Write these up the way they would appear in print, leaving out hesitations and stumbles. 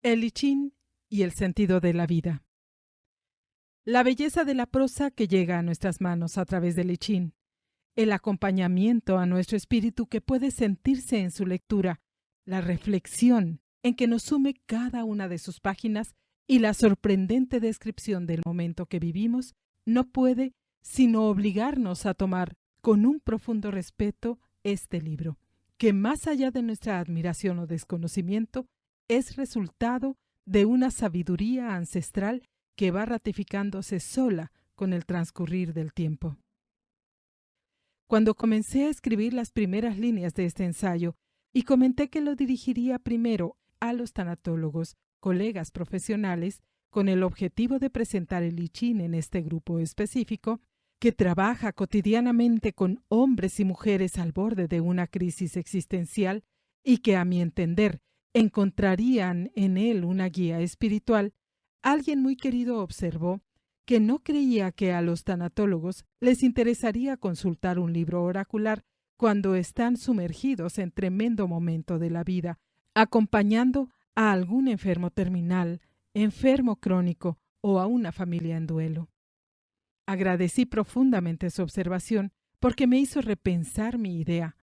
El I Ching y el sentido de la vida. La belleza de la prosa que llega a nuestras manos a través del I Ching, el acompañamiento a nuestro espíritu que puede sentirse en su lectura, la reflexión en que nos sume cada una de sus páginas y la sorprendente descripción del momento que vivimos, no puede sino obligarnos a tomar con un profundo respeto este libro, que más allá de nuestra admiración o desconocimiento, es resultado de una sabiduría ancestral que va ratificándose sola con el transcurrir del tiempo. Cuando comencé a escribir las primeras líneas de este ensayo y comenté que lo dirigiría primero a los tanatólogos, colegas profesionales, con el objetivo de presentar el I Ching en este grupo específico, que trabaja cotidianamente con hombres y mujeres al borde de una crisis existencial y que, a mi entender, encontrarían en él una guía espiritual, alguien muy querido observó que no creía que a los tanatólogos les interesaría consultar un libro oracular cuando están sumergidos en tremendo momento de la vida, acompañando a algún enfermo terminal, enfermo crónico o a una familia en duelo. Agradecí profundamente su observación porque me hizo repensar mi idea,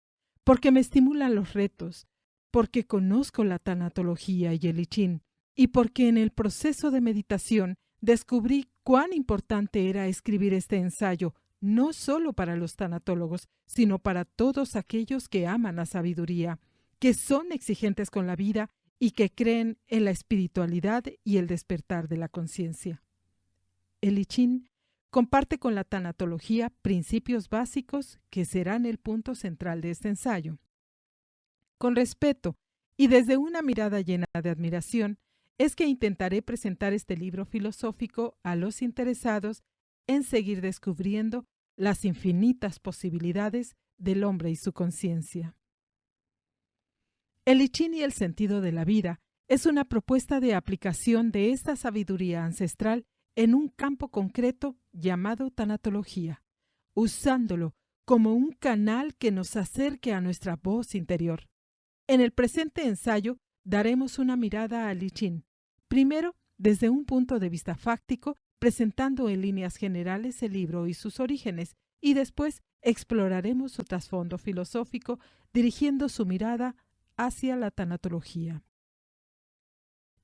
porque me estimulan los retos, porque conozco la tanatología y el I Ching, y porque en el proceso de meditación descubrí cuán importante era escribir este ensayo, no solo para los tanatólogos, sino para todos aquellos que aman la sabiduría, que son exigentes con la vida y que creen en la espiritualidad y el despertar de la conciencia. El I Ching comparte con la tanatología principios básicos que serán el punto central de este ensayo. Con respeto y desde una mirada llena de admiración, es que intentaré presentar este libro filosófico a los interesados en seguir descubriendo las infinitas posibilidades del hombre y su conciencia. El I Ching y el sentido de la vida es una propuesta de aplicación de esta sabiduría ancestral en un campo concreto llamado tanatología, usándolo como un canal que nos acerque a nuestra voz interior. En el presente ensayo daremos una mirada al I Ching, primero desde un punto de vista fáctico, presentando en líneas generales el libro y sus orígenes, y después exploraremos su trasfondo filosófico, dirigiendo su mirada hacia la tanatología.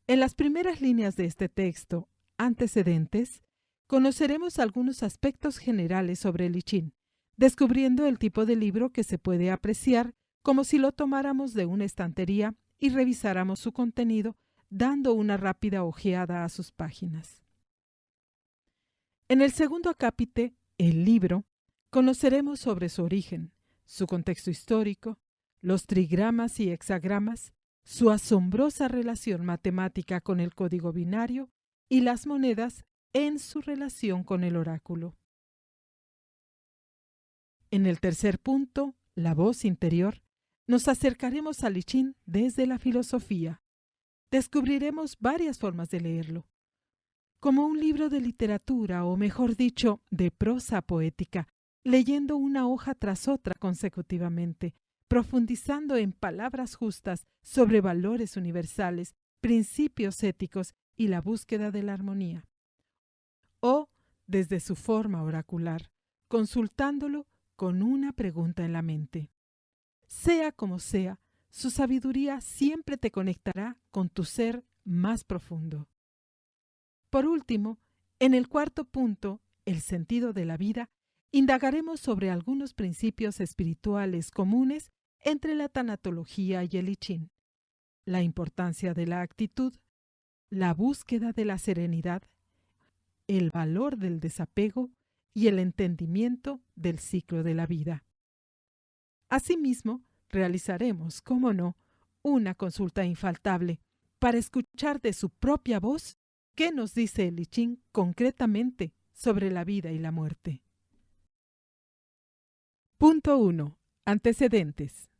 En las primeras líneas de este texto, Antecedentes, conoceremos algunos aspectos generales sobre el I Ching, descubriendo el tipo de libro que se puede apreciar como si lo tomáramos de una estantería y revisáramos su contenido, dando una rápida ojeada a sus páginas. En el segundo acápite, el libro, conoceremos sobre su origen, su contexto histórico, los trigramas y hexagramas, su asombrosa relación matemática con el código binario y las monedas en su relación con el oráculo. En el tercer punto, la voz interior, nos acercaremos al I Ching desde la filosofía. Descubriremos varias formas de leerlo, como un libro de literatura o, mejor dicho, de prosa poética, leyendo una hoja tras otra consecutivamente, profundizando en palabras justas sobre valores universales, principios éticos y la búsqueda de la armonía. O desde su forma oracular, consultándolo con una pregunta en la mente. Sea como sea, su sabiduría siempre te conectará con tu ser más profundo. Por último, en el cuarto punto, el sentido de la vida, indagaremos sobre algunos principios espirituales comunes entre la tanatología y el I Ching, la importancia de la actitud, la búsqueda de la serenidad, el valor del desapego y el entendimiento del ciclo de la vida. Asimismo, realizaremos, cómo no, una consulta infaltable para escuchar de su propia voz qué nos dice el I Ching concretamente sobre la vida y la muerte. Punto 1. Antecedentes.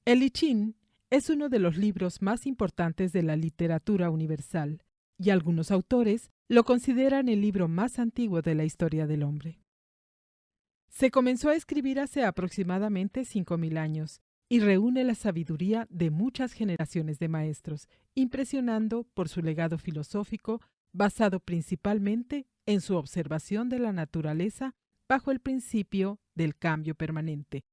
El I Ching es uno de los libros más importantes de la literatura universal, y algunos autores lo consideran el libro más antiguo de la historia del hombre. Se comenzó a escribir hace aproximadamente 5.000 años y reúne la sabiduría de muchas generaciones de maestros, impresionando por su legado filosófico basado principalmente en su observación de la naturaleza bajo el principio del cambio permanente,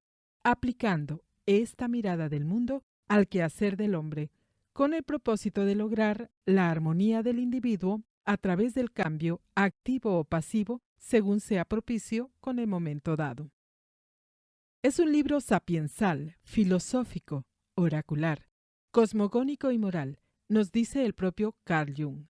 aplicando esta mirada del mundo al quehacer del hombre, con el propósito de lograr la armonía del individuo a través del cambio activo o pasivo según sea propicio con el momento dado. Es un libro sapiensal, filosófico, oracular, cosmogónico y moral, nos dice el propio Carl Jung.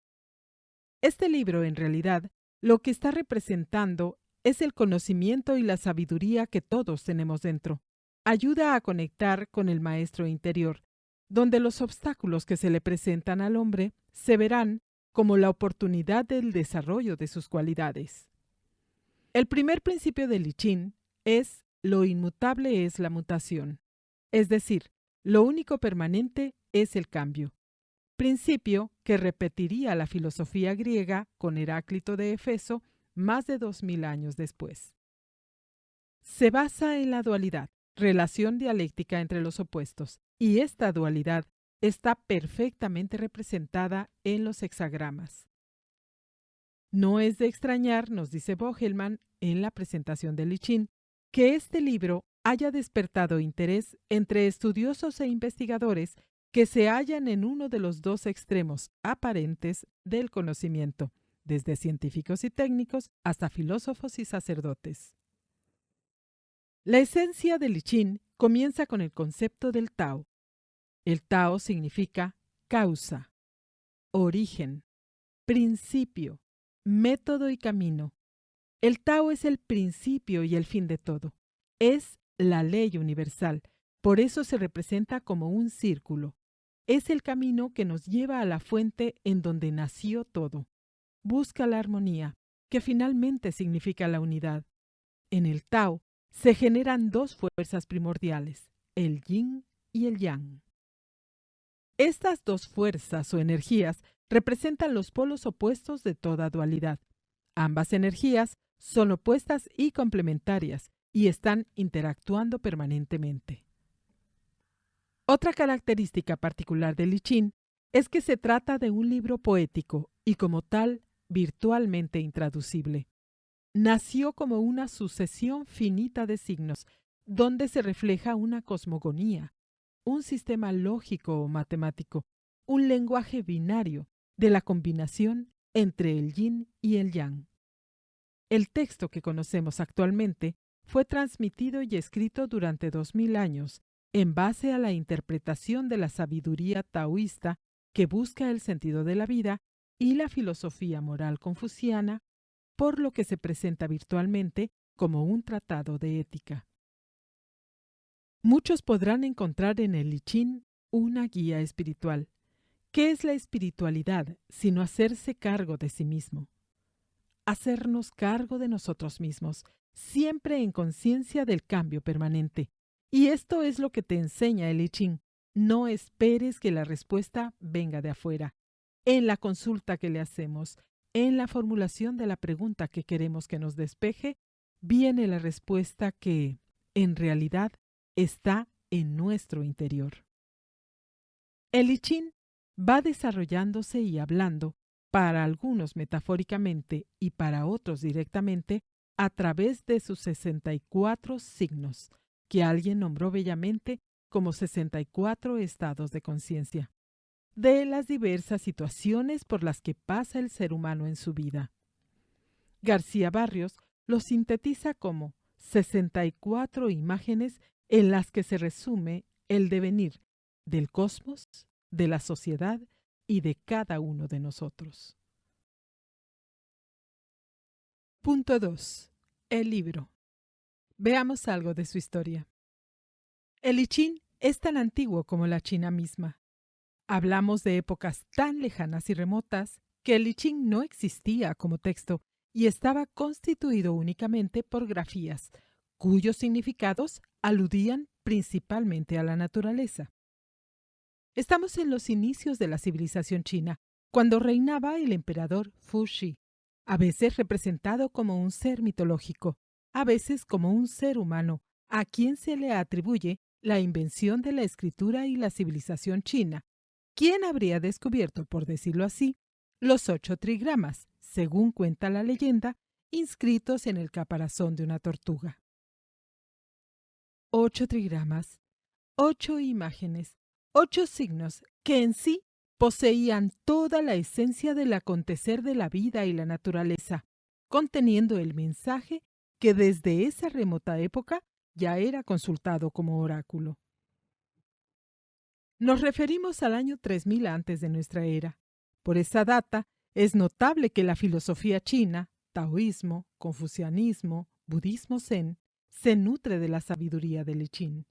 Este libro, en realidad, lo que está representando es el conocimiento y la sabiduría que todos tenemos dentro. Ayuda a conectar con el maestro interior, donde los obstáculos que se le presentan al hombre se verán como la oportunidad del desarrollo de sus cualidades. El primer principio del I Ching es: lo inmutable es la mutación, es decir, lo único permanente es el cambio. Principio que repetiría la filosofía griega con Heráclito de Éfeso más de 2000 años después. Se basa en la dualidad, relación dialéctica entre los opuestos, y esta dualidad está perfectamente representada en los hexagramas. No es de extrañar, nos dice Bogelman en la presentación del I Ching, que este libro haya despertado interés entre estudiosos e investigadores que se hallan en uno de los dos extremos aparentes del conocimiento, desde científicos y técnicos hasta filósofos y sacerdotes. La esencia del I Ching comienza con el concepto del Tao. El Tao significa causa, origen, principio, método y camino. El Tao es el principio y el fin de todo. Es la ley universal, por eso se representa como un círculo. Es el camino que nos lleva a la fuente en donde nació todo. Busca la armonía, que finalmente significa la unidad. En el Tao se generan dos fuerzas primordiales, el Yin y el Yang. Estas dos fuerzas o energías representan los polos opuestos de toda dualidad. Ambas energías son opuestas y complementarias y están interactuando permanentemente. Otra característica particular del I Ching es que se trata de un libro poético y como tal virtualmente intraducible. Nació como una sucesión finita de signos, donde se refleja una cosmogonía, un sistema lógico o matemático, un lenguaje binario de la combinación entre el yin y el yang. El texto que conocemos actualmente fue transmitido y escrito durante 2000 años en base a la interpretación de la sabiduría taoísta que busca el sentido de la vida y la filosofía moral confuciana, por lo que se presenta virtualmente como un tratado de ética. Muchos podrán encontrar en el I Ching una guía espiritual. ¿Qué es la espiritualidad sino hacerse cargo de sí mismo? Hacernos cargo de nosotros mismos, siempre en conciencia del cambio permanente. Y esto es lo que te enseña el I Ching. No esperes que la respuesta venga de afuera. En la consulta que le hacemos, en la formulación de la pregunta que queremos que nos despeje, viene la respuesta que, en realidad, está en nuestro interior. El I Ching va desarrollándose y hablando, para algunos metafóricamente y para otros directamente, a través de sus 64 signos, que alguien nombró bellamente como 64 estados de conciencia, de las diversas situaciones por las que pasa el ser humano en su vida. García Barrios lo sintetiza como 64 imágenes en las que se resume el devenir del cosmos, de la sociedad y de cada uno de nosotros. Punto 2. El libro. Veamos algo de su historia. El I Ching es tan antiguo como la China misma. Hablamos de épocas tan lejanas y remotas que el I Ching no existía como texto y estaba constituido únicamente por grafías, cuyos significados aludían principalmente a la naturaleza. Estamos en los inicios de la civilización china, cuando reinaba el emperador Fu Xi, a veces representado como un ser mitológico, a veces como un ser humano, a quien se le atribuye la invención de la escritura y la civilización china, quien habría descubierto, por decirlo así, los 8 trigramas, según cuenta la leyenda, inscritos en el caparazón de una tortuga. 8 trigramas, 8 imágenes, 8 signos que en sí poseían toda la esencia del acontecer de la vida y la naturaleza, conteniendo el mensaje que desde esa remota época ya era consultado como oráculo. Nos referimos al año 3000 antes de nuestra era. Por esa data, es notable que la filosofía china, taoísmo, confucianismo, budismo zen, se nutre de la sabiduría del I Ching.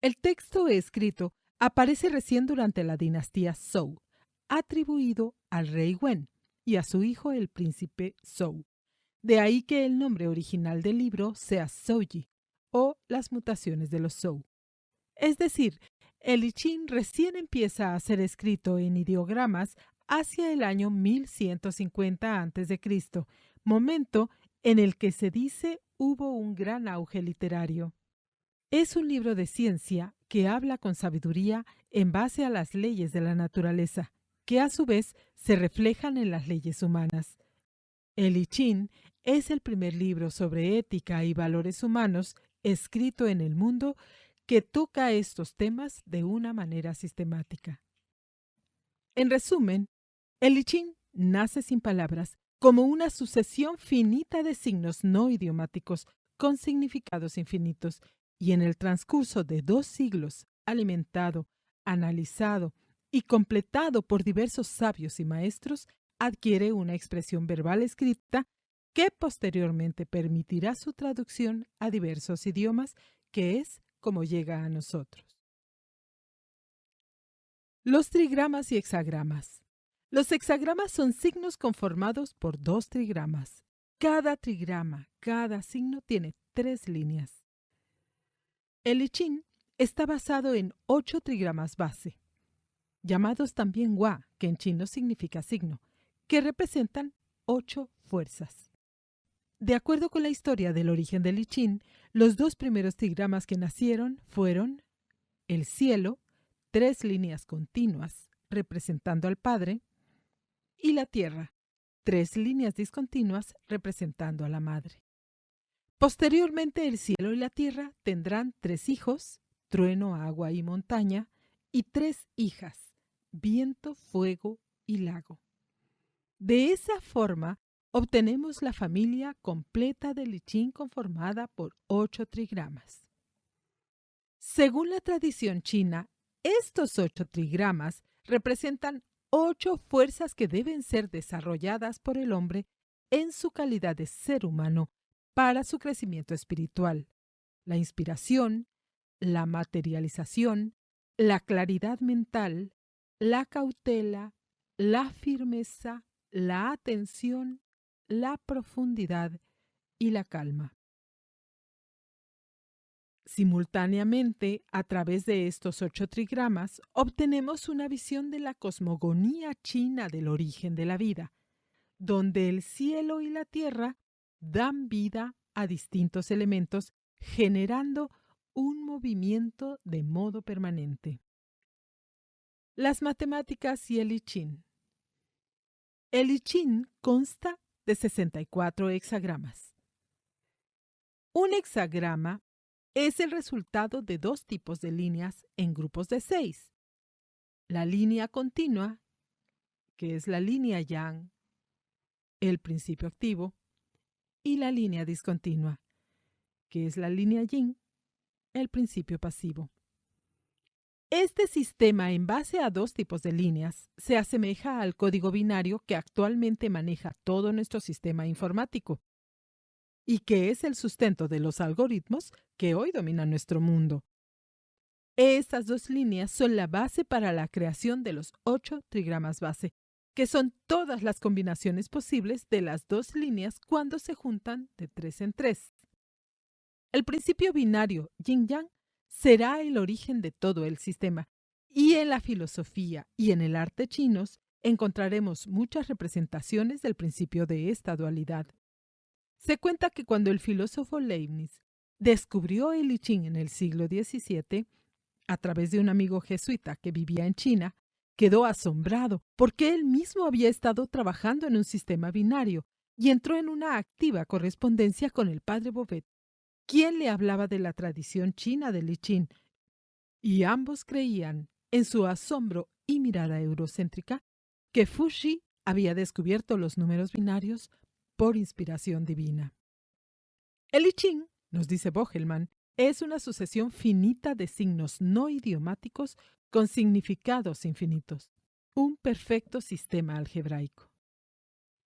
El texto escrito aparece recién durante la dinastía Zhou, atribuido al rey Wen y a su hijo el príncipe Zhou. De ahí que el nombre original del libro sea Zhouyi, o las mutaciones de los Zhou. Es decir, el I Ching recién empieza a ser escrito en ideogramas hacia el año 1150 a.C., momento en el que se dice hubo un gran auge literario. Es un libro de ciencia que habla con sabiduría en base a las leyes de la naturaleza, que a su vez se reflejan en las leyes humanas. El I Ching es el primer libro sobre ética y valores humanos escrito en el mundo que toca estos temas de una manera sistemática. En resumen, el I Ching nace sin palabras, como una sucesión finita de signos no idiomáticos con significados infinitos, y en el transcurso de 2 siglos, alimentado, analizado y completado por diversos sabios y maestros, adquiere una expresión verbal escrita que posteriormente permitirá su traducción a diversos idiomas, que es como llega a nosotros. Los trigramas y hexagramas. Los hexagramas son signos conformados por 2 trigramas. Cada trigrama, cada signo tiene 3 líneas. El I Ching está basado en 8 trigramas base, llamados también Hua, que en chino significa signo, que representan 8 fuerzas. De acuerdo con la historia del origen del I Ching, los 2 primeros trigramas que nacieron fueron el cielo, 3 líneas continuas representando al Padre, y la tierra, 3 líneas discontinuas representando a la Madre. Posteriormente el cielo y la tierra tendrán 3 hijos, trueno, agua y montaña, y 3 hijas, viento, fuego y lago. De esa forma obtenemos la familia completa del I Ching conformada por 8 trigramas. Según la tradición china, estos 8 trigramas representan 8 fuerzas que deben ser desarrolladas por el hombre en su calidad de ser humano para su crecimiento espiritual: la inspiración, la materialización, la claridad mental, la cautela, la firmeza, la atención, la profundidad y la calma. Simultáneamente, a través de estos 8 trigramas, obtenemos una visión de la cosmogonía china del origen de la vida, donde el cielo y la tierra dan vida a distintos elementos, generando un movimiento de modo permanente. Las matemáticas y el I Ching. El I Ching consta de 64 hexagramas. Un hexagrama es el resultado de 2 tipos de líneas en grupos de 6. La línea continua, que es la línea yang, el principio activo, y la línea discontinua, que es la línea yin, el principio pasivo. Este sistema, en base a 2 tipos de líneas, se asemeja al código binario que actualmente maneja todo nuestro sistema informático y que es el sustento de los algoritmos que hoy dominan nuestro mundo. Estas 2 líneas son la base para la creación de los 8 trigramas base, que son todas las combinaciones posibles de las 2 líneas cuando se juntan de 3 en 3. El principio binario yin-yang será el origen de todo el sistema, y en la filosofía y en el arte chinos encontraremos muchas representaciones del principio de esta dualidad. Se cuenta que cuando el filósofo Leibniz descubrió el I Ching en el siglo XVII a través de un amigo jesuita que vivía en China, quedó asombrado porque él mismo había estado trabajando en un sistema binario y entró en una activa correspondencia con el padre Bouvet, quien le hablaba de la tradición china del I Ching, y ambos creían, en su asombro y mirada eurocéntrica, que Fuxi había descubierto los números binarios por inspiración divina. El I Ching, nos dice Bogelman, es una sucesión finita de signos no idiomáticos con significados infinitos, un perfecto sistema algebraico.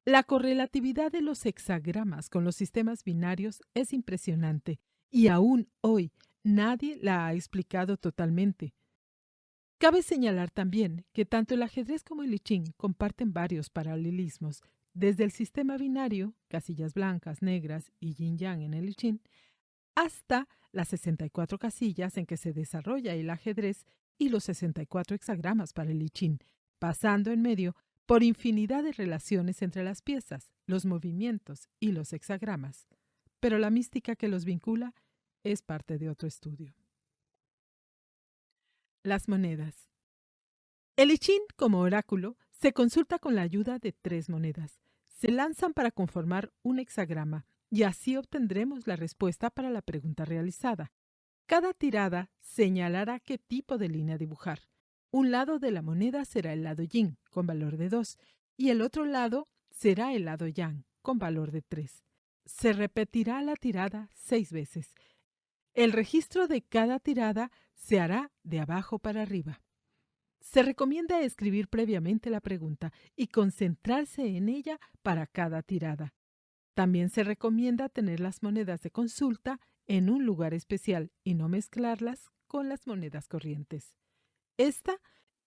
La correlatividad de los hexagramas con los sistemas binarios es impresionante y aún hoy nadie la ha explicado totalmente. Cabe señalar también que tanto el ajedrez como el I Ching comparten varios paralelismos, desde el sistema binario, casillas blancas, negras y yin-yang en el I Ching, hasta las 64 casillas en que se desarrolla el ajedrez y los 64 hexagramas para el I Ching, pasando en medio por infinidad de relaciones entre las piezas, los movimientos y los hexagramas. Pero la mística que los vincula es parte de otro estudio. Las monedas. El I Ching, como oráculo, se consulta con la ayuda de 3 monedas. Se lanzan para conformar un hexagrama y así obtendremos la respuesta para la pregunta realizada. Cada tirada señalará qué tipo de línea dibujar. Un lado de la moneda será el lado yin, con valor de 2, y el otro lado será el lado yang, con valor de 3. Se repetirá la tirada 6 veces. El registro de cada tirada se hará de abajo para arriba. Se recomienda escribir previamente la pregunta y concentrarse en ella para cada tirada. También se recomienda tener las monedas de consulta en un lugar especial y no mezclarlas con las monedas corrientes. Esta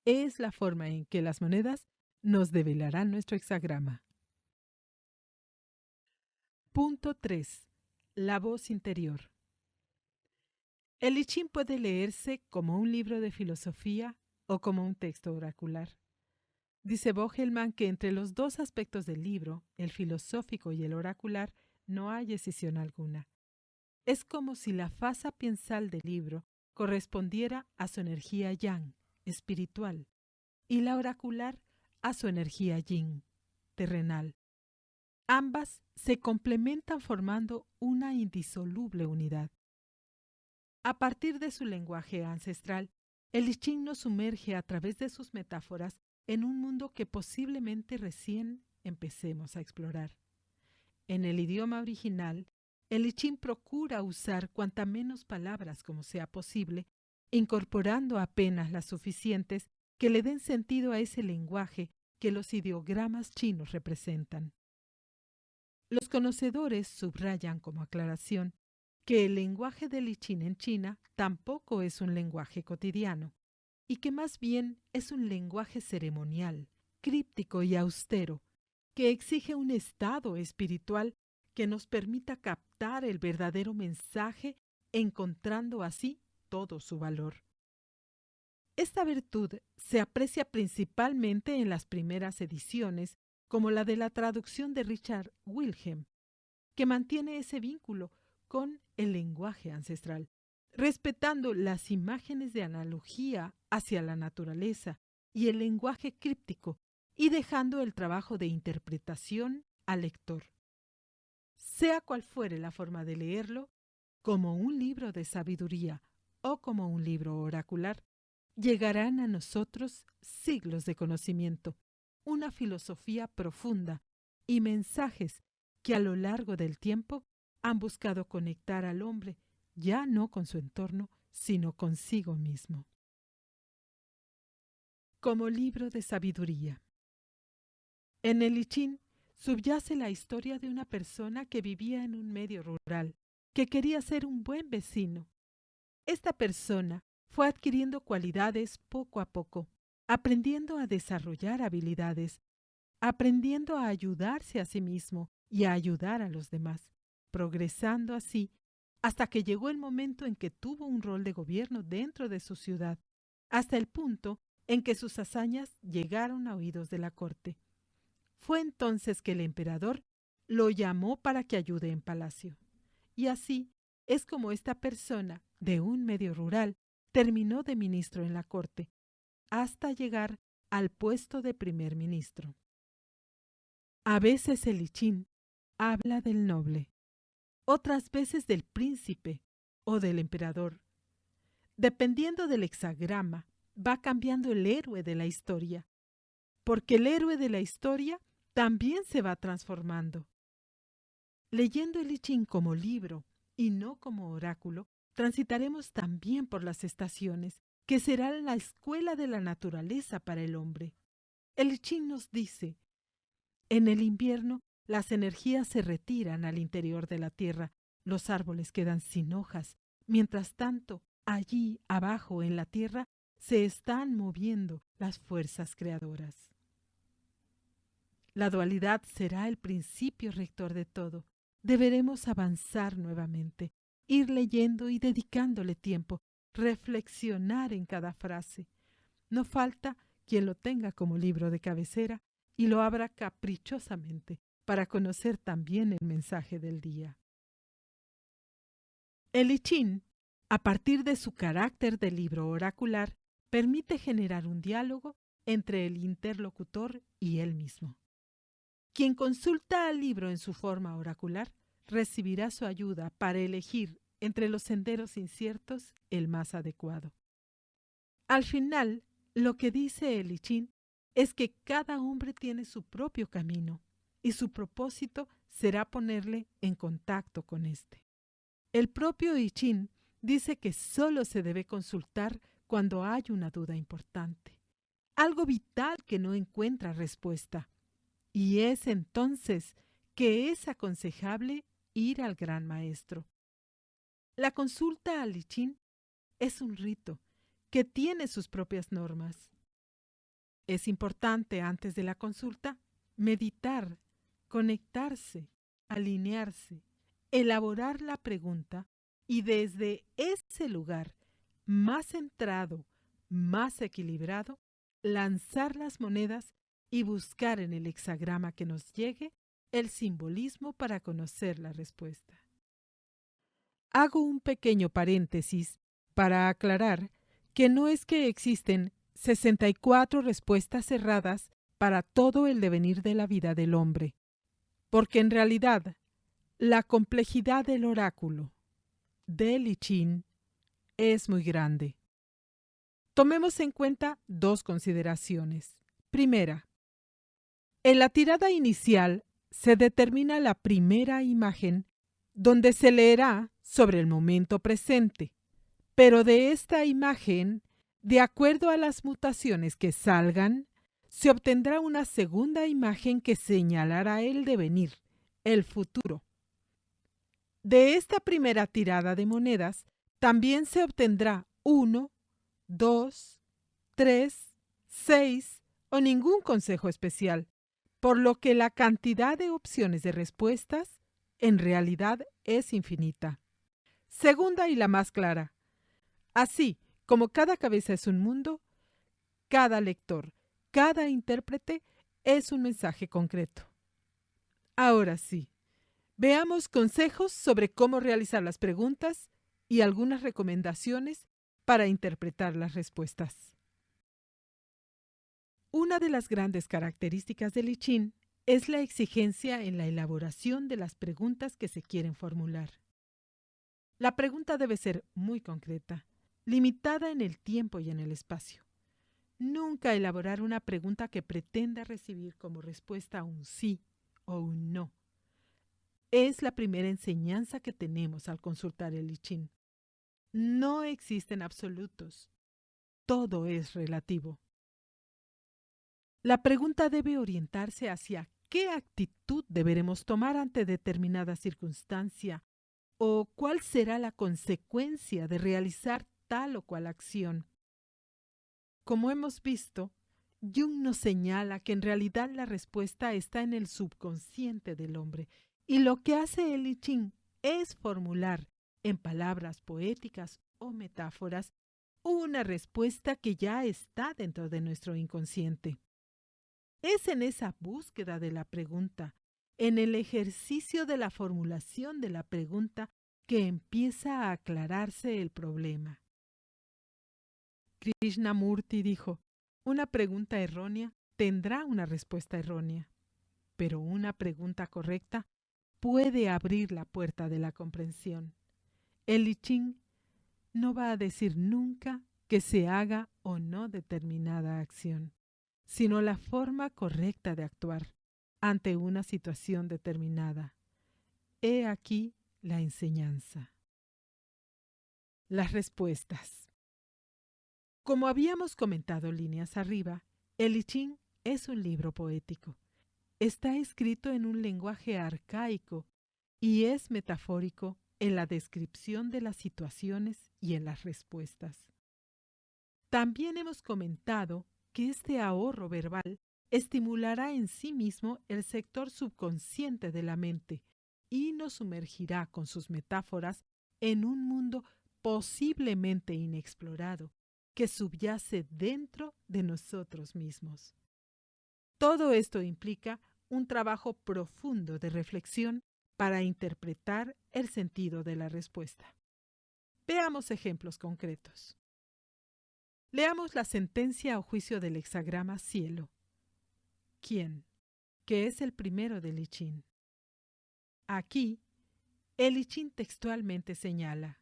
es la forma en que las monedas nos develarán nuestro hexagrama. Punto 3. La voz interior. El I Ching puede leerse como un libro de filosofía o como un texto oracular. Dice Bogelman que entre los dos aspectos del libro, el filosófico y el oracular, no hay escisión alguna. Es como si la faz sapiensal del libro correspondiera a su energía yang, espiritual, y la oracular a su energía yin, terrenal. Ambas se complementan formando una indisoluble unidad. A partir de su lenguaje ancestral, el I Ching nos sumerge a través de sus metáforas en un mundo que posiblemente recién empecemos a explorar. En el idioma original, el I Ching procura usar cuanta menos palabras como sea posible, incorporando apenas las suficientes que le den sentido a ese lenguaje que los ideogramas chinos representan. Los conocedores subrayan como aclaración que el lenguaje del I Ching en China tampoco es un lenguaje cotidiano, y que más bien es un lenguaje ceremonial, críptico y austero, que exige un estado espiritual que nos permita captar el verdadero mensaje, encontrando así todo su valor. Esta virtud se aprecia principalmente en las primeras ediciones, como la de la traducción de Richard Wilhelm, que mantiene ese vínculo con el lenguaje ancestral, respetando las imágenes de analogía hacia la naturaleza y el lenguaje críptico, y dejando el trabajo de interpretación al lector. Sea cual fuere la forma de leerlo, como un libro de sabiduría o como un libro oracular, llegarán a nosotros siglos de conocimiento, una filosofía profunda y mensajes que a lo largo del tiempo han buscado conectar al hombre ya no con su entorno, sino consigo mismo. Como libro de sabiduría. En el I Ching subyace la historia de una persona que vivía en un medio rural, que quería ser un buen vecino. Esta persona fue adquiriendo cualidades poco a poco, aprendiendo a desarrollar habilidades, aprendiendo a ayudarse a sí mismo y a ayudar a los demás, progresando así hasta que llegó el momento en que tuvo un rol de gobierno dentro de su ciudad, hasta el punto en que sus hazañas llegaron a oídos de la corte. Fue entonces que el emperador lo llamó para que ayude en palacio. Y así es como esta persona de un medio rural terminó de ministro en la corte, hasta llegar al puesto de primer ministro. A veces el I Ching habla del noble, otras veces del príncipe o del emperador. Dependiendo del hexagrama, va cambiando el héroe de la historia, porque el héroe de la historia también se va transformando. Leyendo el I Ching como libro y no como oráculo, transitaremos también por las estaciones, que serán la escuela de la naturaleza para el hombre. El I Ching nos dice: en el invierno las energías se retiran al interior de la tierra, los árboles quedan sin hojas, mientras tanto, allí abajo en la tierra se están moviendo las fuerzas creadoras. La dualidad será el principio rector de todo. Deberemos avanzar nuevamente, ir leyendo y dedicándole tiempo, reflexionar en cada frase. No falta quien lo tenga como libro de cabecera y lo abra caprichosamente para conocer también el mensaje del día. El I Ching, a partir de su carácter de libro oracular, permite generar un diálogo entre el interlocutor y él mismo. Quien consulta al libro en su forma oracular recibirá su ayuda para elegir entre los senderos inciertos el más adecuado. Al final, lo que dice el I Ching es que cada hombre tiene su propio camino y su propósito será ponerle en contacto con éste. El propio I Ching dice que solo se debe consultar cuando hay una duda importante, algo vital que no encuentra respuesta. Y es entonces que es aconsejable ir al gran maestro. La consulta al I Ching es un rito que tiene sus propias normas. Es importante antes de la consulta meditar, conectarse, alinearse, elaborar la pregunta y desde ese lugar más centrado, más equilibrado, lanzar las monedas y buscar en el hexagrama que nos llegue el simbolismo para conocer la respuesta. Hago un pequeño paréntesis para aclarar que no es que existen 64 respuestas cerradas para todo el devenir de la vida del hombre, porque en realidad la complejidad del oráculo del I Ching es muy grande. Tomemos en cuenta dos consideraciones. Primera, en la tirada inicial se determina la primera imagen donde se leerá sobre el momento presente, pero de esta imagen, de acuerdo a las mutaciones que salgan, se obtendrá una segunda imagen que señalará el devenir, el futuro. De esta primera tirada de monedas también se obtendrá 1, 2, 3, 6 o ningún consejo especial, por lo que la cantidad de opciones de respuestas en realidad es infinita. Segunda y la más clara. Así como cada cabeza es un mundo, cada lector, cada intérprete es un mensaje concreto. Ahora sí, veamos consejos sobre cómo realizar las preguntas y algunas recomendaciones para interpretar las respuestas. Una de las grandes características del I Ching es la exigencia en la elaboración de las preguntas que se quieren formular. La pregunta debe ser muy concreta, limitada en el tiempo y en el espacio. Nunca elaborar una pregunta que pretenda recibir como respuesta un sí o un no. Es la primera enseñanza que tenemos al consultar el I Ching. No existen absolutos. Todo es relativo. La pregunta debe orientarse hacia qué actitud deberemos tomar ante determinada circunstancia o cuál será la consecuencia de realizar tal o cual acción. Como hemos visto, Jung nos señala que en realidad la respuesta está en el subconsciente del hombre y lo que hace el I Ching es formular, en palabras poéticas o metáforas, una respuesta que ya está dentro de nuestro inconsciente. Es en esa búsqueda de la pregunta, en el ejercicio de la formulación de la pregunta, que empieza a aclararse el problema. Krishnamurti dijo, una pregunta errónea tendrá una respuesta errónea, pero una pregunta correcta puede abrir la puerta de la comprensión. El I Ching no va a decir nunca que se haga o no determinada acción, sino la forma correcta de actuar ante una situación determinada. He aquí la enseñanza. Las respuestas. Como habíamos comentado líneas arriba, el I Ching es un libro poético. Está escrito en un lenguaje arcaico y es metafórico en la descripción de las situaciones y en las respuestas. También hemos comentado que este ahorro verbal estimulará en sí mismo el sector subconsciente de la mente y nos sumergirá con sus metáforas en un mundo posiblemente inexplorado que subyace dentro de nosotros mismos. Todo esto implica un trabajo profundo de reflexión para interpretar el sentido de la respuesta. Veamos ejemplos concretos. Leamos la sentencia o juicio del hexagrama cielo. ¿Quién? Que es el primero del I Ching. Aquí, el I Ching textualmente señala: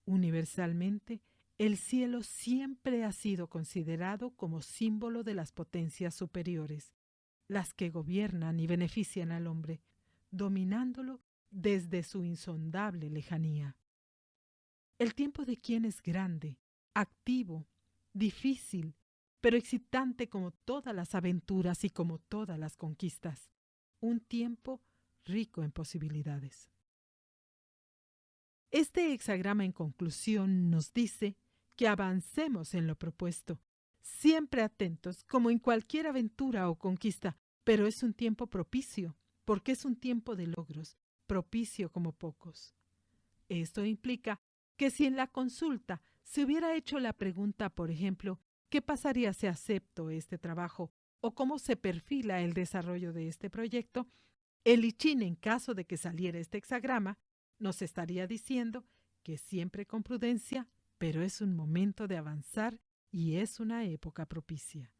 universalmente, el cielo siempre ha sido considerado como símbolo de las potencias superiores, las que gobiernan y benefician al hombre, dominándolo desde su insondable lejanía. El tiempo de quien es grande, activo, difícil, pero excitante como todas las aventuras y como todas las conquistas. Un tiempo rico en posibilidades. Este hexagrama en conclusión nos dice que avancemos en lo propuesto, siempre atentos como en cualquier aventura o conquista, pero es un tiempo propicio, porque es un tiempo de logros, propicio como pocos. Esto implica que si en la consulta se hubiera hecho la pregunta, por ejemplo, ¿qué pasaría si acepto este trabajo? O cómo se perfila el desarrollo de este proyecto, el I Ching, en caso de que saliera este hexagrama, nos estaría diciendo que siempre con prudencia, pero es un momento de avanzar y es una época propicia.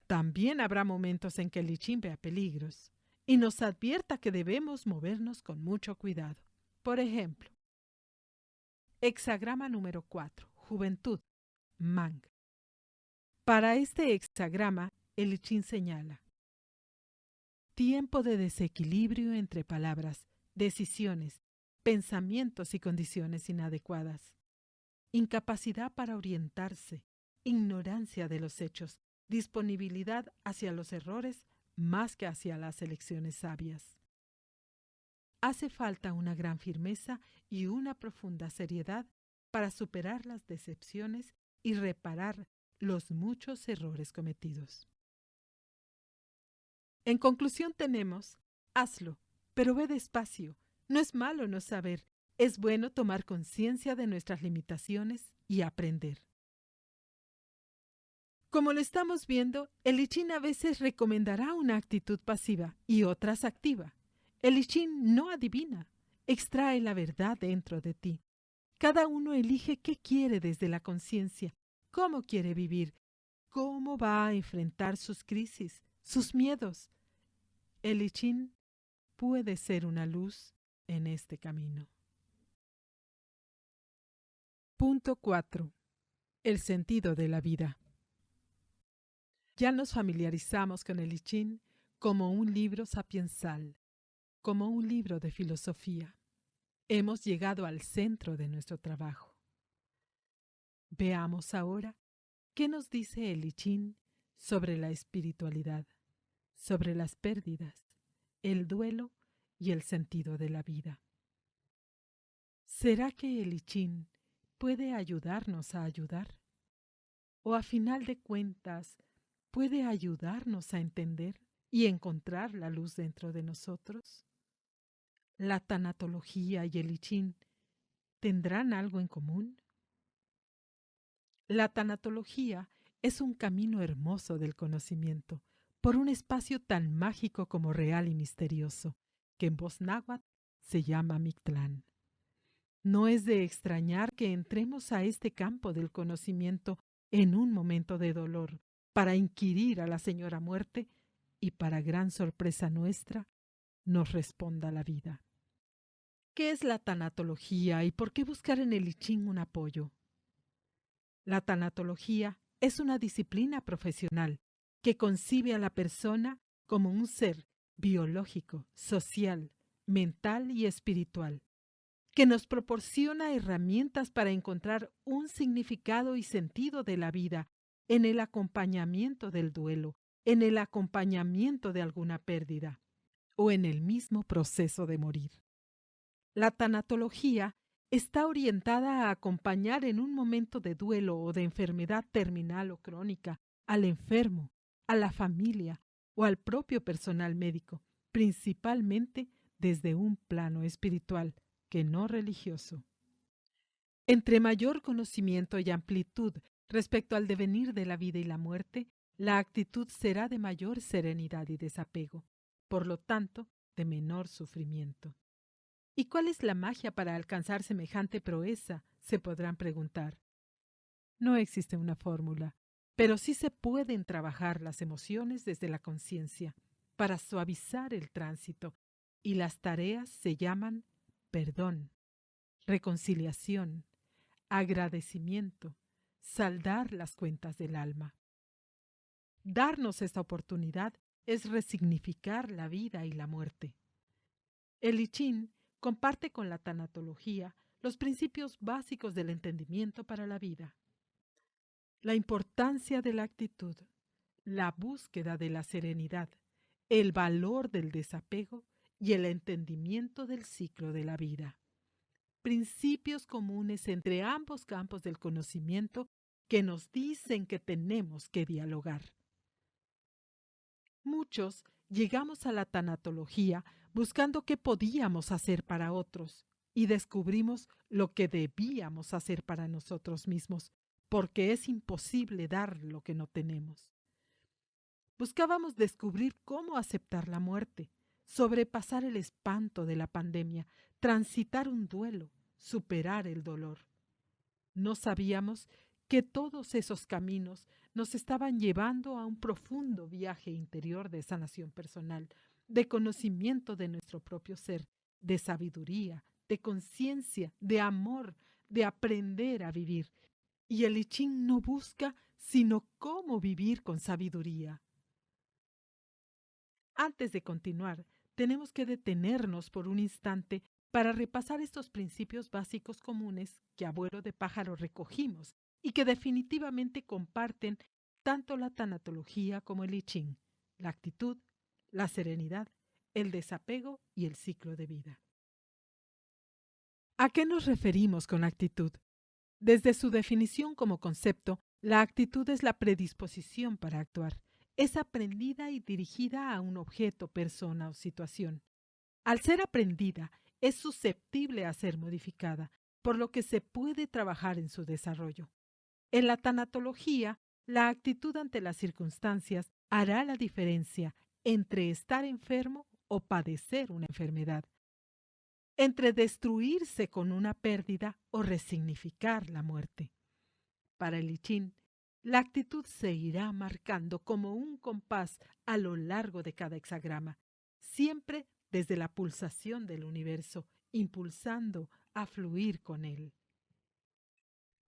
También habrá momentos en que el I Ching vea peligros y nos advierta que debemos movernos con mucho cuidado. Por ejemplo, hexagrama número 4, Juventud, Mang. Para este hexagrama, el I Ching señala: tiempo de desequilibrio entre palabras, decisiones, pensamientos y condiciones inadecuadas. Incapacidad para orientarse, ignorancia de los hechos, disponibilidad hacia los errores más que hacia las elecciones sabias. Hace falta una gran firmeza y una profunda seriedad para superar las decepciones y reparar los muchos errores cometidos. En conclusión tenemos: hazlo, pero ve despacio. No es malo no saber, es bueno tomar conciencia de nuestras limitaciones y aprender. Como lo estamos viendo, el I Ching a veces recomendará una actitud pasiva y otras activa. El I Ching no adivina, extrae la verdad dentro de ti. Cada uno elige qué quiere desde la conciencia, cómo quiere vivir, cómo va a enfrentar sus crisis, sus miedos. El I Ching puede ser una luz en este camino. Punto 4. El sentido de la vida. Ya nos familiarizamos con el I Ching como un libro sapiensal, como un libro de filosofía. Hemos llegado al centro de nuestro trabajo. Veamos ahora qué nos dice el I Ching sobre la espiritualidad, sobre las pérdidas, el duelo y el sentido de la vida. ¿Será que el I Ching puede ayudarnos a ayudar? ¿O a final de cuentas puede ayudarnos a entender y encontrar la luz dentro de nosotros? ¿La tanatología y el I Ching tendrán algo en común? La tanatología es un camino hermoso del conocimiento, por un espacio tan mágico como real y misterioso, que en voz náhuatl se llama Mictlán. No es de extrañar que entremos a este campo del conocimiento en un momento de dolor para inquirir a la Señora Muerte y, para gran sorpresa nuestra, nos responda la vida. ¿Qué es la tanatología y por qué buscar en el I Ching un apoyo? La tanatología es una disciplina profesional que concibe a la persona como un ser biológico, social, mental y espiritual, que nos proporciona herramientas para encontrar un significado y sentido de la vida en el acompañamiento del duelo, en el acompañamiento de alguna pérdida o en el mismo proceso de morir. La tanatología está orientada a acompañar en un momento de duelo o de enfermedad terminal o crónica al enfermo, a la familia o al propio personal médico, principalmente desde un plano espiritual que no religioso. Entre mayor conocimiento y amplitud respecto al devenir de la vida y la muerte, la actitud será de mayor serenidad y desapego, por lo tanto, de menor sufrimiento. ¿Y cuál es la magia para alcanzar semejante proeza?, se podrán preguntar. No existe una fórmula, pero sí se pueden trabajar las emociones desde la conciencia para suavizar el tránsito, y las tareas se llaman perdón, reconciliación, agradecimiento, saldar las cuentas del alma. Darnos esta oportunidad es resignificar la vida y la muerte. El I Ching comparte con la tanatología los principios básicos del entendimiento para la vida. La importancia de la actitud, la búsqueda de la serenidad, el valor del desapego y el entendimiento del ciclo de la vida. Principios comunes entre ambos campos del conocimiento que nos dicen que tenemos que dialogar. Muchos llegamos a la tanatología buscando qué podíamos hacer para otros y descubrimos lo que debíamos hacer para nosotros mismos, porque es imposible dar lo que no tenemos. Buscábamos descubrir cómo aceptar la muerte, sobrepasar el espanto de la pandemia, transitar un duelo, superar el dolor. No sabíamos que todos esos caminos nos estaban llevando a un profundo viaje interior de sanación personal, de conocimiento de nuestro propio ser, de sabiduría, de conciencia, de amor, de aprender a vivir. Y el I Ching no busca sino cómo vivir con sabiduría. Antes de continuar, tenemos que detenernos por un instante para repasar estos principios básicos comunes que a vuelo de pájaro recogimos y que definitivamente comparten tanto la tanatología como el I Ching: la actitud, la serenidad, el desapego y el ciclo de vida. ¿A qué nos referimos con actitud? Desde su definición como concepto, la actitud es la predisposición para actuar. Es aprendida y dirigida a un objeto, persona o situación. Al ser aprendida, es susceptible a ser modificada, por lo que se puede trabajar en su desarrollo. En la tanatología, la actitud ante las circunstancias hará la diferencia entre estar enfermo o padecer una enfermedad, entre destruirse con una pérdida o resignificar la muerte. Para el I Ching, la actitud se irá marcando como un compás a lo largo de cada hexagrama, siempre desde la pulsación del universo, impulsando a fluir con él.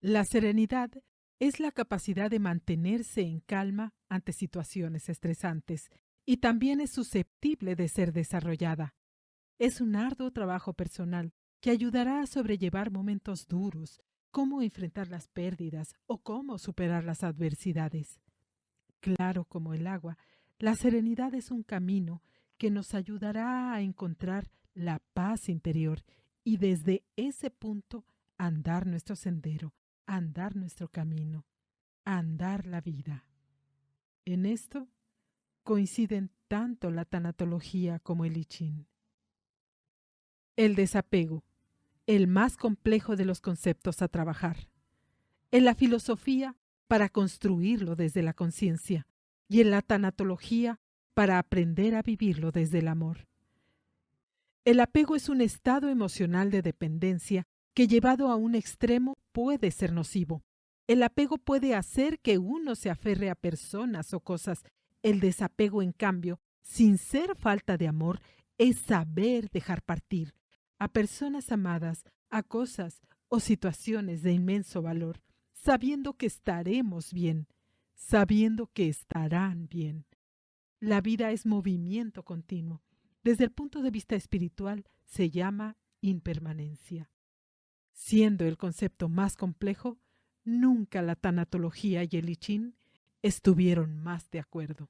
La serenidad es la capacidad de mantenerse en calma ante situaciones estresantes y también es susceptible de ser desarrollada. Es un arduo trabajo personal que ayudará a sobrellevar momentos duros, cómo enfrentar las pérdidas o cómo superar las adversidades. Claro como el agua, la serenidad es un camino que nos ayudará a encontrar la paz interior y desde ese punto andar nuestro sendero, andar nuestro camino, andar la vida. En esto coinciden tanto la tanatología como el I Ching. El desapego, el más complejo de los conceptos a trabajar. En la filosofía, para construirlo desde la conciencia, y en la tanatología, para aprender a vivirlo desde el amor. El apego es un estado emocional de dependencia que llevado a un extremo puede ser nocivo. El apego puede hacer que uno se aferre a personas o cosas. El desapego, en cambio, sin ser falta de amor, es saber dejar partir a personas amadas, a cosas o situaciones de inmenso valor, sabiendo que estaremos bien, sabiendo que estarán bien. La vida es movimiento continuo. Desde el punto de vista espiritual se llama impermanencia. Siendo el concepto más complejo, nunca la tanatología y el I Ching estuvieron más de acuerdo.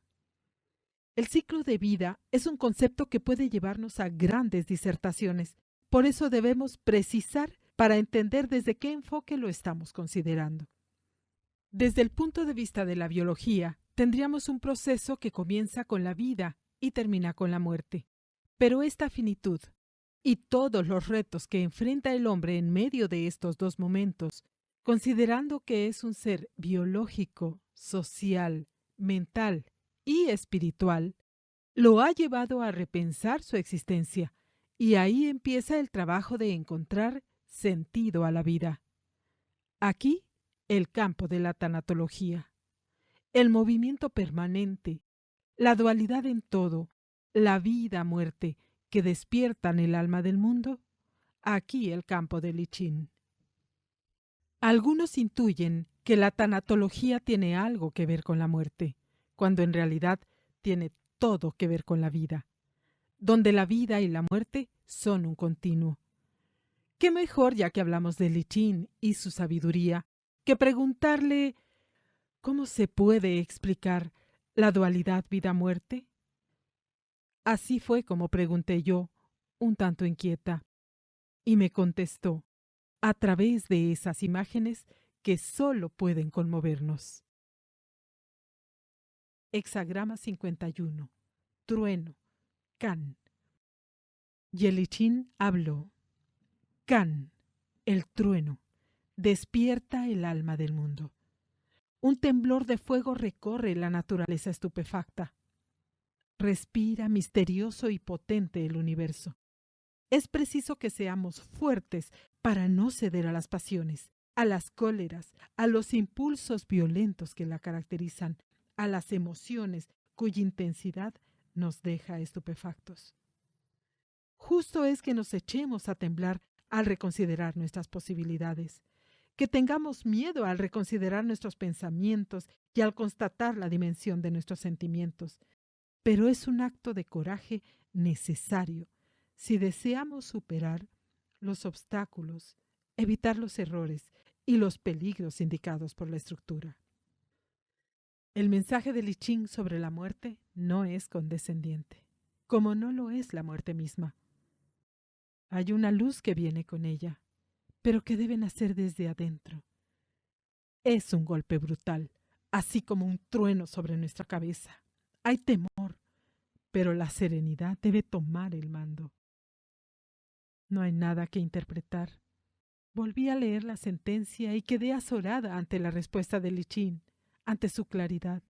El ciclo de vida es un concepto que puede llevarnos a grandes disertaciones. Por eso debemos precisar para entender desde qué enfoque lo estamos considerando. Desde el punto de vista de la biología, tendríamos un proceso que comienza con la vida y termina con la muerte. Pero esta finitud y todos los retos que enfrenta el hombre en medio de estos dos momentos, considerando que es un ser biológico, social, mental y espiritual, lo ha llevado a repensar su existencia, y ahí empieza el trabajo de encontrar sentido a la vida. Aquí, el campo de la tanatología, el movimiento permanente, la dualidad en todo, la vida-muerte que despiertan el alma del mundo, aquí el campo del I Ching. Algunos intuyen que la tanatología tiene algo que ver con la muerte, cuando en realidad tiene todo que ver con la vida, donde la vida y la muerte son un continuo. ¿Qué mejor, ya que hablamos del I Ching y su sabiduría, que preguntarle cómo se puede explicar la dualidad vida-muerte? Así fue como pregunté yo, un tanto inquieta, y me contestó, a través de esas imágenes que solo pueden conmovernos. Hexagrama 51. Trueno. Can. Y el I Ching habló. Can, el trueno, despierta el alma del mundo. Un temblor de fuego recorre la naturaleza estupefacta. Respira misterioso y potente el universo. Es preciso que seamos fuertes para no ceder a las pasiones, a las cóleras, a los impulsos violentos que la caracterizan, a las emociones cuya intensidad nos deja estupefactos. Justo es que nos echemos a temblar al reconsiderar nuestras posibilidades, que tengamos miedo al reconsiderar nuestros pensamientos y al constatar la dimensión de nuestros sentimientos. Pero es un acto de coraje necesario si deseamos superar los obstáculos, evitar los errores y los peligros indicados por la estructura. El mensaje del I Ching sobre la muerte no es condescendiente, como no lo es la muerte misma. Hay una luz que viene con ella, pero que debe nacer desde adentro. Es un golpe brutal, así como un trueno sobre nuestra cabeza. Hay temor, pero la serenidad debe tomar el mando. No hay nada que interpretar. Volví a leer la sentencia y quedé azorada ante la respuesta de I Ching, ante su claridad.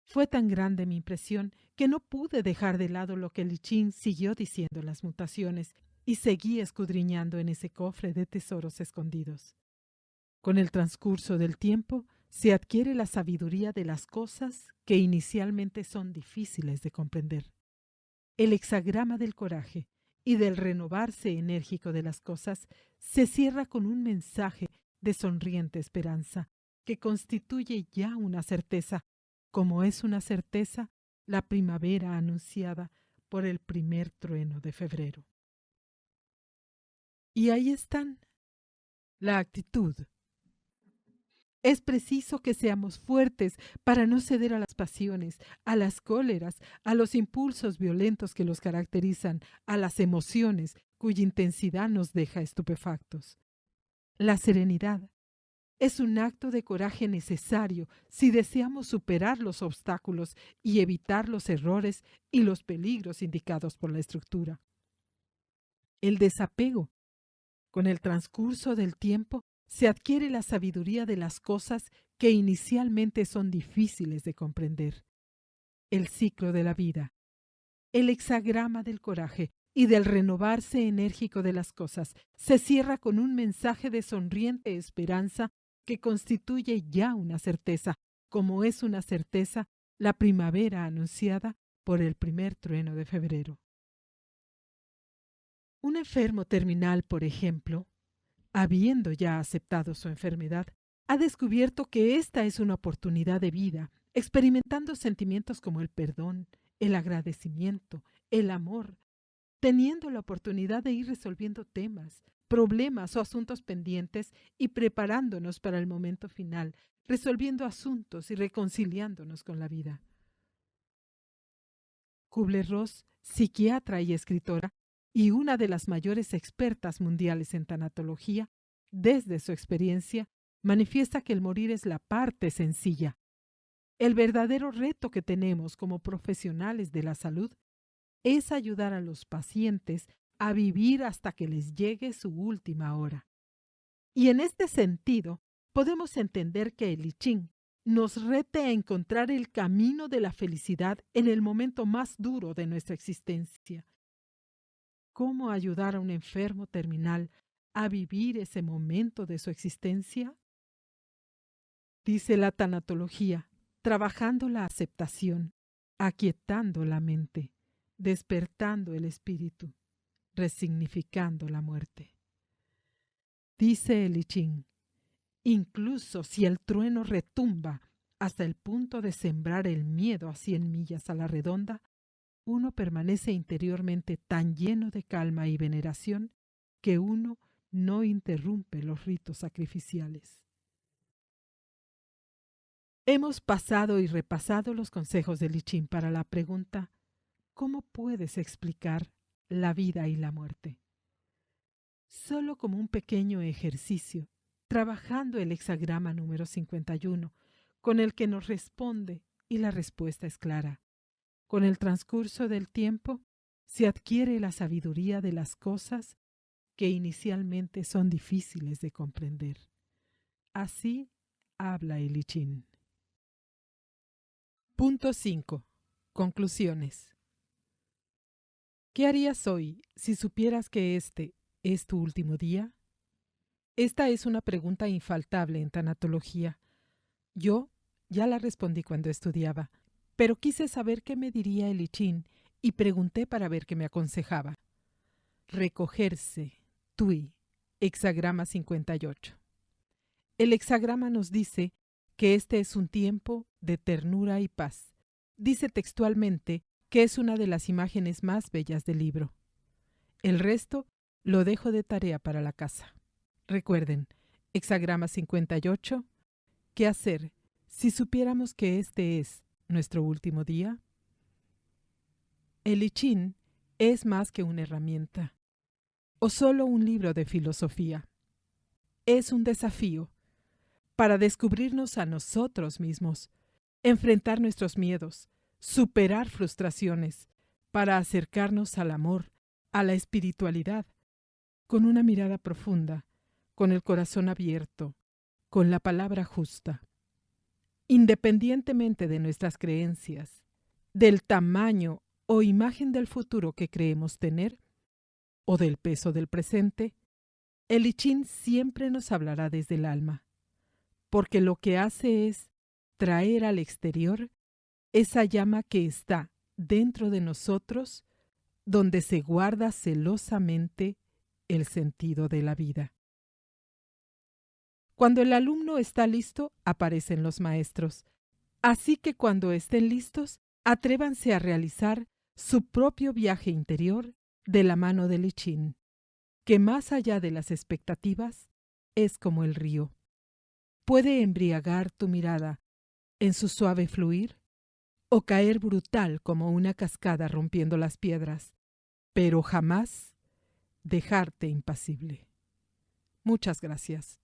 Fue tan grande mi impresión que no pude dejar de lado lo que I Ching siguió diciendo en las mutaciones y seguí escudriñando en ese cofre de tesoros escondidos. Con el transcurso del tiempo se adquiere la sabiduría de las cosas que inicialmente son difíciles de comprender. El hexagrama del coraje y del renovarse enérgico de las cosas se cierra con un mensaje de sonriente esperanza que constituye ya una certeza, como es una certeza la primavera anunciada por el primer trueno de febrero. Y ahí están. La actitud. Es preciso que seamos fuertes para no ceder a las pasiones, a las cóleras, a los impulsos violentos que los caracterizan, a las emociones cuya intensidad nos deja estupefactos. La serenidad es un acto de coraje necesario si deseamos superar los obstáculos y evitar los errores y los peligros indicados por la estructura. El desapego. Con el transcurso del tiempo, se adquiere la sabiduría de las cosas que inicialmente son difíciles de comprender. El ciclo de la vida, el hexagrama del coraje y del renovarse enérgico de las cosas. Se cierra con un mensaje de sonriente esperanza que constituye ya una certeza, como es una certeza la primavera anunciada por el primer trueno de febrero. Un enfermo terminal, por ejemplo, habiendo ya aceptado su enfermedad, ha descubierto que esta es una oportunidad de vida, experimentando sentimientos como el perdón, el agradecimiento, el amor, teniendo la oportunidad de ir resolviendo temas, problemas o asuntos pendientes y preparándonos para el momento final, resolviendo asuntos y reconciliándonos con la vida. Kubler-Ross, psiquiatra y escritora, y una de las mayores expertas mundiales en tanatología, desde su experiencia, manifiesta que el morir es la parte sencilla. El verdadero reto que tenemos como profesionales de la salud es ayudar a los pacientes a vivir hasta que les llegue su última hora. Y en este sentido, podemos entender que el I Ching nos rete a encontrar el camino de la felicidad en el momento más duro de nuestra existencia. ¿Cómo ayudar a un enfermo terminal a vivir ese momento de su existencia? Dice la tanatología, trabajando la aceptación, aquietando la mente, despertando el espíritu, resignificando la muerte. Dice el I Ching, incluso si el trueno retumba hasta el punto de sembrar el miedo a 100 millas a la redonda, uno permanece interiormente tan lleno de calma y veneración que uno no interrumpe los ritos sacrificiales. Hemos pasado y repasado los consejos del I Ching para la pregunta, ¿cómo puedes explicar la vida y la muerte? Solo como un pequeño ejercicio, trabajando el hexagrama número 51, con el que nos responde y la respuesta es clara. Con el transcurso del tiempo, se adquiere la sabiduría de las cosas que inicialmente son difíciles de comprender. Así habla el I Ching. Punto 5. Conclusiones. ¿Qué harías hoy si supieras que este es tu último día? Esta es una pregunta infaltable en tanatología. Yo ya la respondí cuando estudiaba, pero quise saber qué me diría el I Ching y pregunté para ver qué me aconsejaba. Recogerse, Tui, hexagrama 58. El hexagrama nos dice que este es un tiempo de ternura y paz. Dice textualmente que es una de las imágenes más bellas del libro. El resto lo dejo de tarea para la casa. Recuerden, hexagrama 58, ¿qué hacer si supiéramos que este es nuestro último día? El I Ching es más que una herramienta o solo un libro de filosofía. Es un desafío para descubrirnos a nosotros mismos, enfrentar nuestros miedos, superar frustraciones, para acercarnos al amor, a la espiritualidad, con una mirada profunda, con el corazón abierto, con la palabra justa. Independientemente de nuestras creencias, del tamaño o imagen del futuro que creemos tener, o del peso del presente, el I Ching siempre nos hablará desde el alma, porque lo que hace es traer al exterior esa llama que está dentro de nosotros, donde se guarda celosamente el sentido de la vida. Cuando el alumno está listo, aparecen los maestros. Así que cuando estén listos, atrévanse a realizar su propio viaje interior de la mano del I Ching, que más allá de las expectativas, es como el río. Puede embriagar tu mirada en su suave fluir o caer brutal como una cascada rompiendo las piedras, pero jamás dejarte impasible. Muchas gracias.